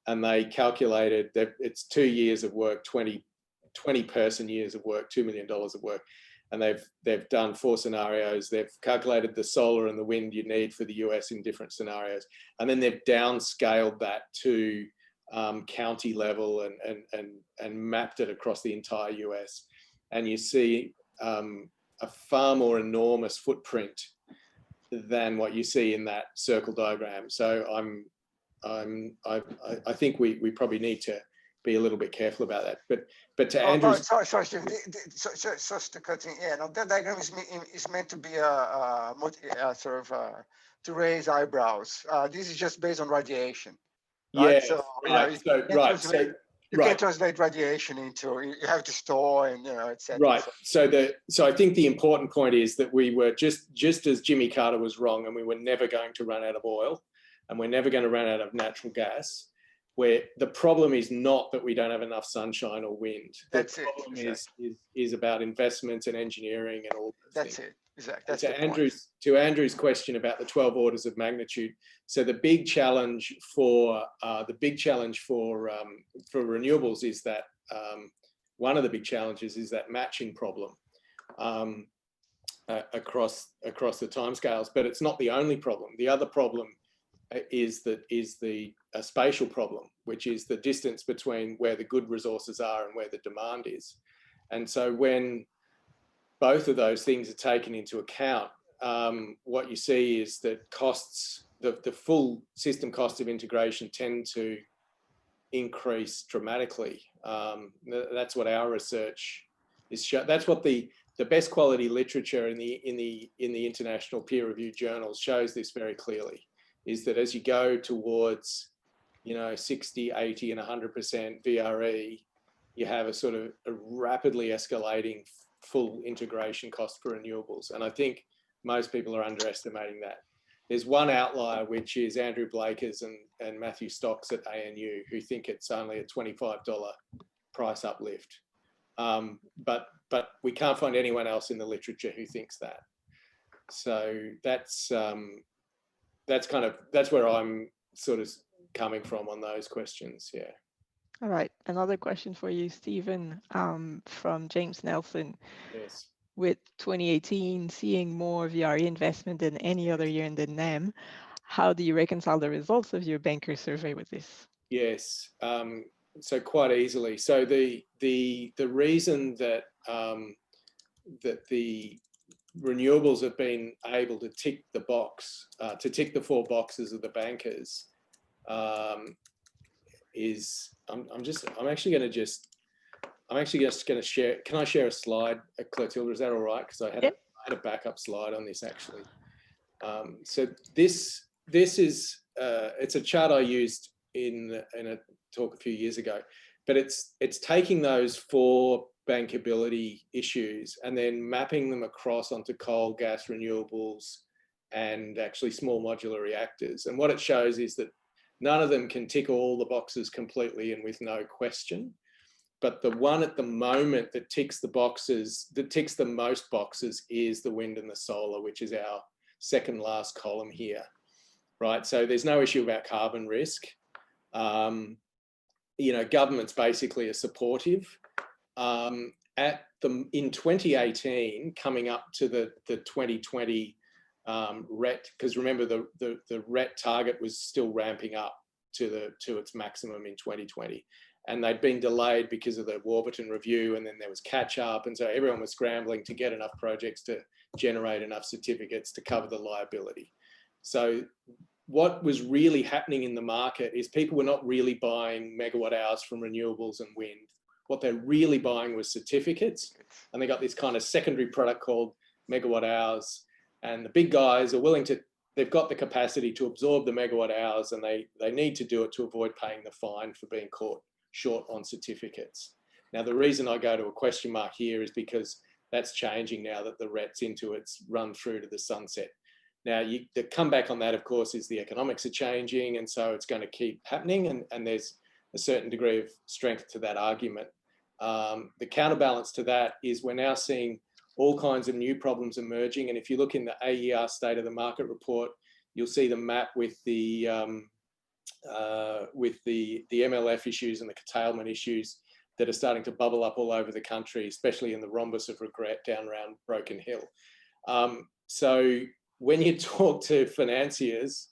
and they calculated that it's 2 years of work, 20 person years of work, $2 million of work, and they've done 4 scenarios. They've calculated the solar and the wind you need for the US in different scenarios, and then they've downscaled that to county level and mapped it across the entire US, and you see a far more enormous footprint than what you see in that circle diagram. So I think we probably need to be a little bit careful about that. But to Andrew's... Sorry, Steve. So to cut in, yeah, no, that diagram is meant to be a sort of to raise eyebrows. This is just based on radiation. Right? Yeah, so, right. You can't translate radiation into, you have to store and, etc. Right. So I think the important point is that we were just as Jimmy Carter was wrong, and we were never going to run out of oil, and we're never going to run out of natural gas, where the problem is not that we don't have enough sunshine or wind. That's the problem exactly. is about investment and engineering and all those That's things. it. Exactly. To Andrew's question about the 12 orders of magnitude. So the big challenge for renewables is that one of the big challenges is that matching problem across the timescales. But it's not the only problem. The other problem is a spatial problem, which is the distance between where the good resources are and where the demand is. And so when both of those things are taken into account, what you see is that costs, the full system cost of integration tend to increase dramatically. That's what our research is. That's what the best quality literature in the international peer-reviewed journals shows this very clearly. Is that as you go towards 60, 80, and 100% VRE, you have a sort of a rapidly escalating full integration cost for renewables. And I think most people are underestimating that. There's one outlier, which is Andrew Blakers and Matthew Stocks at ANU, who think it's only a $25 price uplift. But we can't find anyone else in the literature who thinks that. So that's where I'm sort of coming from on those questions. Yeah. All right, another question for you, Stephen, from James Nelson. Yes. With 2018 seeing more VRE investment than any other year in the NEM, how do you reconcile the results of your banker survey with this? Yes, so quite easily. So the reason that that the renewables have been able to tick the box, to tick the 4 boxes of the bankers, is I'm actually just going to share. Can I share a slide, Clotilde? Is that all right? Because I had a backup slide on this actually. So this is it's a chart I used in a talk a few years ago, but it's taking those 4 bankability issues and then mapping them across onto coal, gas, renewables, and actually small modular reactors. And what it shows is that none of them can tick all the boxes completely and with no question. But the one at the moment that ticks the boxes, that ticks the most boxes, is the wind and the solar, which is our second last column here, right? So there's no issue about carbon risk. You know, governments basically are supportive. In 2018, coming up to the 2020 RET, because remember the RET target was still ramping up to its maximum in 2020. And they'd been delayed because of the Warburton review, and then there was catch up. And so everyone was scrambling to get enough projects to generate enough certificates to cover the liability. So what was really happening in the market is people were not really buying megawatt hours from renewables and wind. What they're really buying was certificates. And they got this kind of secondary product called megawatt hours. And the big guys are willing to, they've got the capacity to absorb the megawatt hours, and they need to do it to avoid paying the fine for being caught short on certificates. Now, the reason I go to a question mark here is because that's changing now that the RET's into its run through to the sunset. Now, the comeback on that, of course, is the economics are changing, and so it's going to keep happening, and there's a certain degree of strength to that argument. The counterbalance to that is we're now seeing all kinds of new problems emerging, and if you look in the AER State of the Market report, you'll see the map with the MLF issues and the curtailment issues that are starting to bubble up all over the country, especially in the rhombus of regret down around Broken Hill. So when you talk to financiers,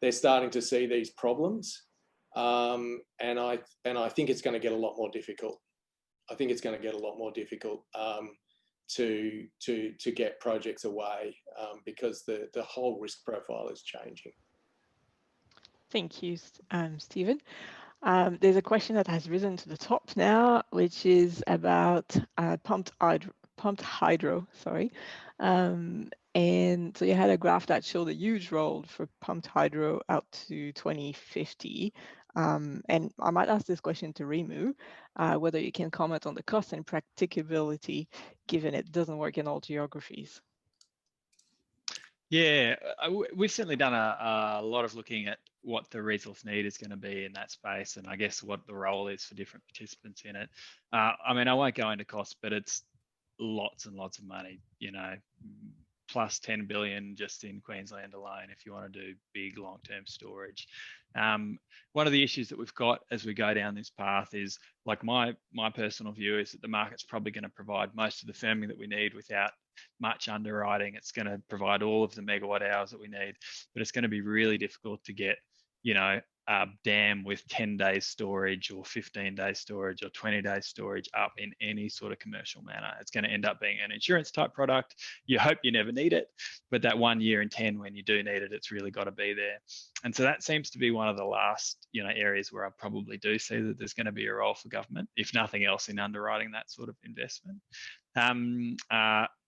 they're starting to see these problems, and I think it's going to get a lot more difficult. I think it's going to get a lot more difficult to get projects away because the whole risk profile is changing. Thank you, Stephen. There's a question that has risen to the top now, which is about pumped hydro. Sorry. And so you had a graph that showed a huge role for pumped hydro out to 2050. And I might ask this question to Rimu, whether you can comment on the cost and practicability, given it doesn't work in all geographies. Yeah, we've certainly done a lot of looking at what the resource need is going to be in that space, and I guess what the role is for different participants in it. I mean, I won't go into cost, but it's lots and lots of money, you know, plus 10 billion just in Queensland alone if you want to do big long-term storage. One of the issues that we've got as we go down this path is, like, my personal view is that the market's probably going to provide most of the firming that we need without much underwriting. It's going to provide all of the megawatt hours that we need, but it's going to be really difficult to get, you know, a dam with 10 days storage or 15 days storage or 20 days storage up in any sort of commercial manner. It's going to end up being an insurance type product. You hope you never need it, but that 1 year in 10 when you do need it, it's really got to be there. And so that seems to be one of the last, you know, areas where I probably do see that there's going to be a role for government, if nothing else, in underwriting that sort of investment.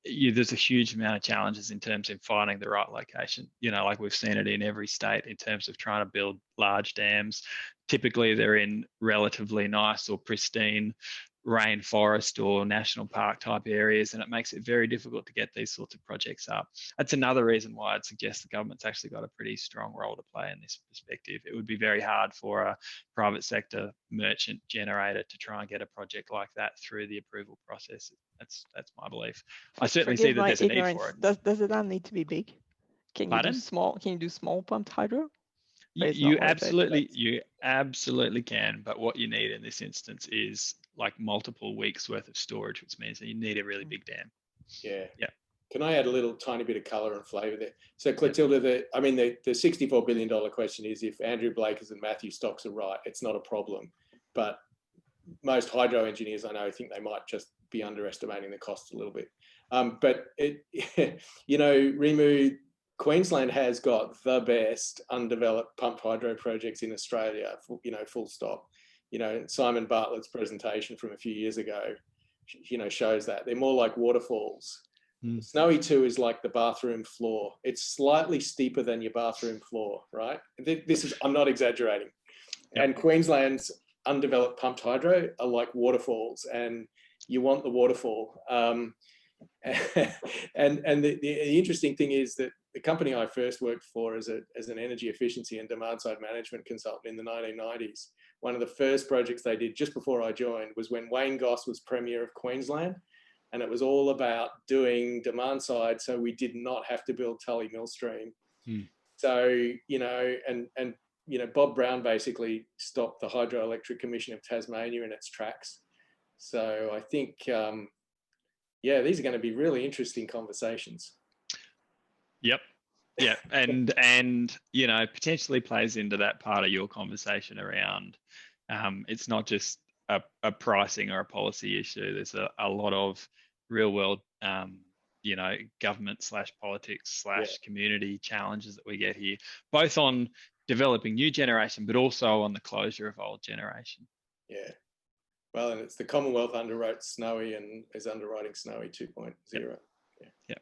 There's a huge amount of challenges in terms of finding the right location. You know, like we've seen it in every state in terms of trying to build large dams. Typically, they're in relatively nice or pristine rainforest or national park type areas, and it makes it very difficult to get these sorts of projects up. That's another reason why I'd suggest the government's actually got a pretty strong role to play in this perspective. It would be very hard for a private sector merchant generator to try and get a project like that through the approval process. That's my belief. I certainly see that there's a need for it. Does it need to be big? Can you do small? Can you do small pumped hydro? You absolutely can, but what you need in this instance is like multiple weeks worth of storage, which means that you need a really big dam. Yeah. Yeah. Can I add a little tiny bit of colour and flavour there? So Clotilde, the $64 billion question is, if Andrew Blakers and Matthew Stocks are right, it's not a problem. But most hydro engineers I know think they might just be underestimating the cost a little bit. But you know, Rimu, Queensland has got the best undeveloped pumped hydro projects in Australia, you know, full stop. You know, Simon Bartlett's presentation from a few years ago, you know, shows that. They're more like waterfalls. Snowy 2 is like the bathroom floor. It's slightly steeper than your bathroom floor, right? This is, I'm not exaggerating. Yep. And Queensland's undeveloped pumped hydro are like waterfalls, and you want the waterfall. And the interesting thing is that the company I first worked for as an energy efficiency and demand side management consultant in the 1990s, one of the first projects they did just before I joined was when Wayne Goss was Premier of Queensland. And it was all about doing demand side, so we did not have to build Tully Millstream. So, you know, and you know, Bob Brown basically stopped the Hydroelectric Commission of Tasmania in its tracks. So I think, yeah, these are going to be really interesting conversations. Yep. Yeah, and you know, potentially plays into that part of your conversation around it's not just a pricing or a policy issue. There's a lot of real world you know, government / politics / community challenges that we get here, both on developing new generation, but also on the closure of old generation. Yeah. Well, and it's the Commonwealth underwrote Snowy and is underwriting Snowy 2.0. Yeah.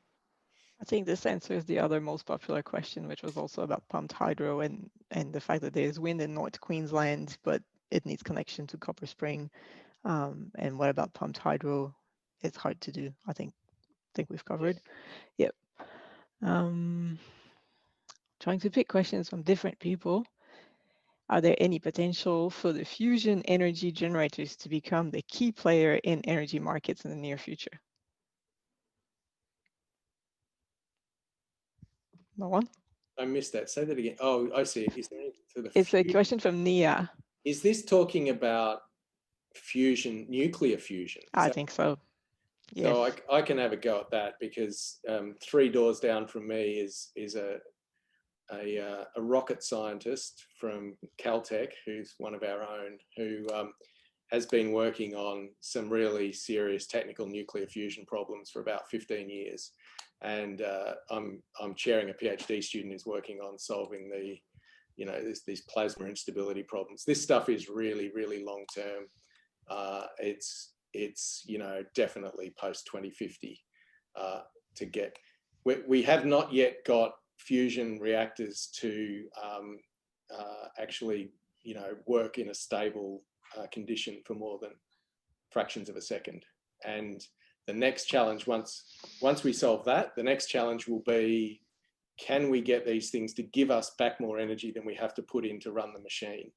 I think this answers the other most popular question, which was also about pumped hydro and the fact that there's wind in North Queensland, but it needs connection to Copper Spring. And what about pumped hydro? It's hard to do. I think we've covered. Yep. Trying to pick questions from different people. Are there any potential for the fusion energy generators to become the key player in energy markets in the near future? No one? I missed that. Say that again. Oh, I see. Is there it's a question from Nia. Is this talking about fusion, nuclear fusion? I think so. Yes. So I can have a go at that because 3 doors down from me is a rocket scientist from Caltech, who's one of our own, who has been working on some really serious technical nuclear fusion problems for about 15 years. And I'm chairing a PhD student who's working on solving the, you know, these plasma instability problems. This stuff is really, really long term. It's you know, definitely post 2050 to get. We have not yet got fusion reactors to actually, you know, work in a stable condition for more than fractions of a second. And the next challenge, once we solve that, the next challenge will be, can we get these things to give us back more energy than we have to put in to run the machine?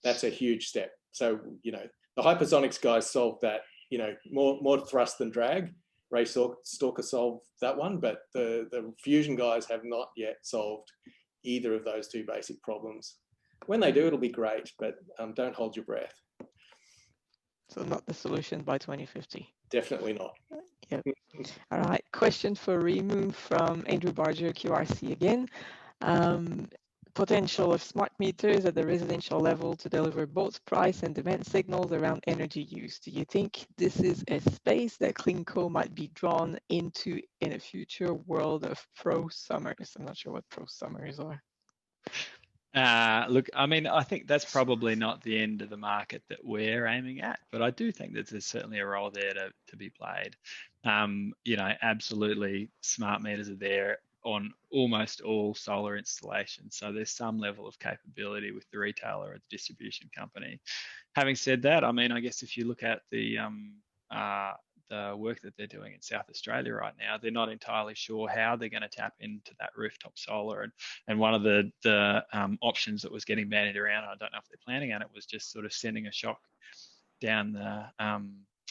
That's a huge step. So, you know, the hypersonics guys solved that, you know, more thrust than drag. Ray Stalker solved that one, but the fusion guys have not yet solved either of those two basic problems. When they do, it'll be great, but don't hold your breath. So not the solution by 2050. Definitely not. Yep. All right. Question for Rimu from Andrew Barger, QRC again. Potential of smart meters at the residential level to deliver both price and demand signals around energy use. Do you think this is a space that CleanCo might be drawn into in a future world of prosumers? I'm not sure what prosumers are. Look, I mean, I think that's probably not the end of the market that we're aiming at, but I do think that there's certainly a role there to be played. You know, absolutely, smart meters are there on almost all solar installations. So there's some level of capability with the retailer or the distribution company. Having said that, I mean, I guess if you look at the work that they're doing in South Australia right now, they're not entirely sure how they're going to tap into that rooftop solar. And one of the options that was getting bandied around, I don't know if they're planning on it, was just sort of sending a shock down the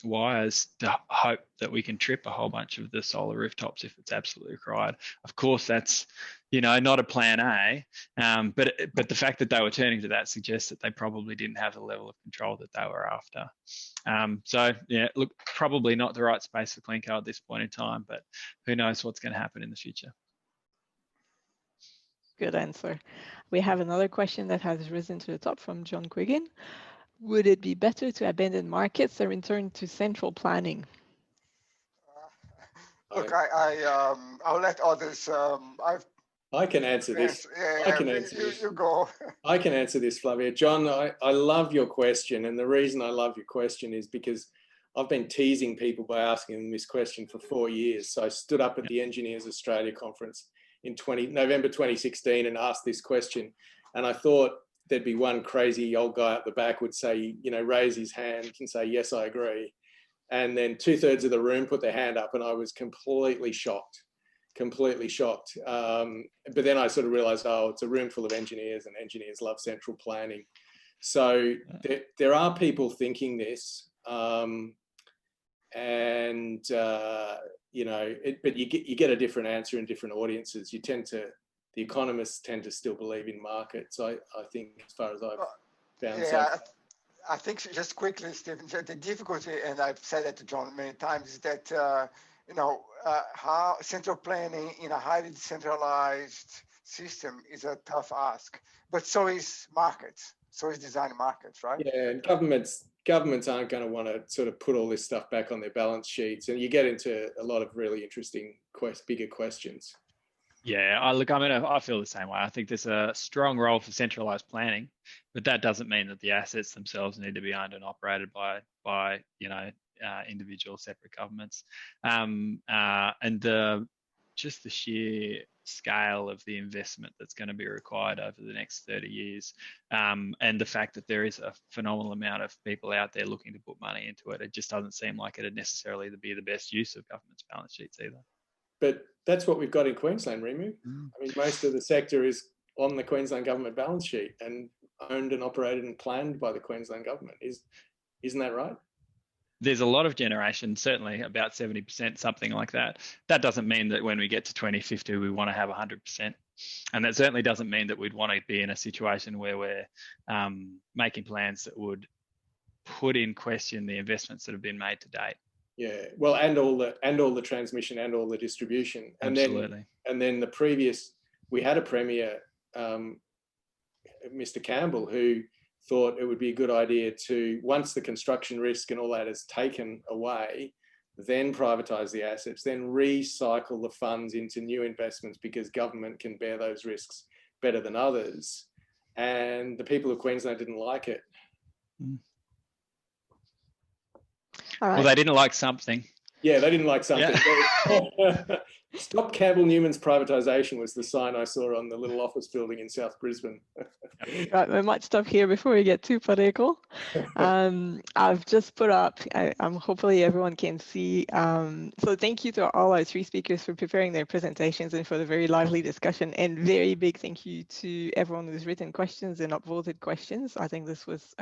wires to hope that we can trip a whole bunch of the solar rooftops if it's absolutely required. Of course, that's, you know, not a plan A, but the fact that they were turning to that suggests that they probably didn't have the level of control that they were after. So yeah, look, probably not the right space for CleanCo at this point in time, but who knows what's going to happen in the future. Good answer. We have another question that has risen to the top from John Quiggin. Would it be better to abandon markets or return to central planning? Look, I'll let others. I can answer this. Yeah, I can answer this. You go. I can answer this, Flavio. John, I love your question. And the reason I love your question is because I've been teasing people by asking them this question for 4 years. So I stood up at the Engineers Australia conference in November 2016 and asked this question. And I thought there'd be one crazy old guy at the back would say, you know, raise his hand and say, yes, I agree. And then 2/3 of the room put their hand up, and I was completely shocked. But then I sort of realized, oh, it's a room full of engineers, and engineers love central planning. So there are people thinking this, you know, but you get a different answer in different audiences. The economists tend to still believe in markets. I think, as far as I've found. Yeah, I think just quickly, Stephen, the difficulty, and I've said that to John many times, is that you know, how central planning in a highly decentralized system is a tough ask. But so is markets. So is design markets, right? Yeah, and governments aren't going to want to sort of put all this stuff back on their balance sheets, and you get into a lot of really interesting, bigger questions. Yeah, I feel the same way. I think there's a strong role for centralized planning, but that doesn't mean that the assets themselves need to be owned and operated by you know, individual separate governments. Just the sheer scale of the investment that's going to be required over the next 30 years, and the fact that there is a phenomenal amount of people out there looking to put money into it, it just doesn't seem like it'd necessarily be the best use of government's balance sheets either. But that's what we've got in Queensland, Rimu. I mean, most of the sector is on the Queensland government balance sheet and owned and operated and planned by the Queensland government. Isn't that right? There's a lot of generation, certainly about 70%, something like that. That doesn't mean that when we get to 2050, we want to have 100%. And that certainly doesn't mean that we'd want to be in a situation where we're making plans that would put in question the investments that have been made to date. Yeah, well, and all the transmission and all the distribution. And absolutely. Then we had a premier, Mr. Campbell, who thought it would be a good idea to, once the construction risk and all that is taken away, then privatise the assets, then recycle the funds into new investments, because government can bear those risks better than others. And the people of Queensland didn't like it. All right. Well, they didn't like something. Yeah, they didn't like something. Yeah. Stop Campbell Newman's privatisation was the sign I saw on the little office building in South Brisbane. Right, we might stop here before we get too political. I've just put up, hopefully everyone can see. So thank you to all our three speakers for preparing their presentations and for the very lively discussion. And very big thank you to everyone who's written questions and upvoted questions. I think this was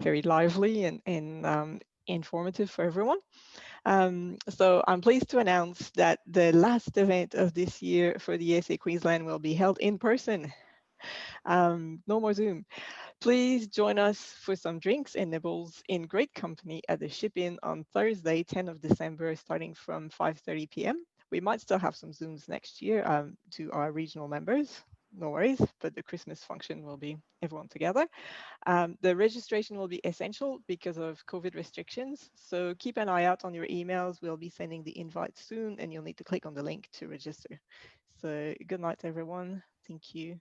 very lively and informative for everyone. So I'm pleased to announce that the last event of this year for the ESA Queensland will be held in person. No more Zoom. Please join us for some drinks and nibbles in great company at the Ship-In on Thursday, 10th of December, starting from 5:30 p.m. We might still have some Zooms next year to our regional members. No worries, but the Christmas function will be everyone together. The registration will be essential because of COVID restrictions. So keep an eye out on your emails. We'll be sending the invite soon, and you'll need to click on the link to register. So good night, everyone. Thank you.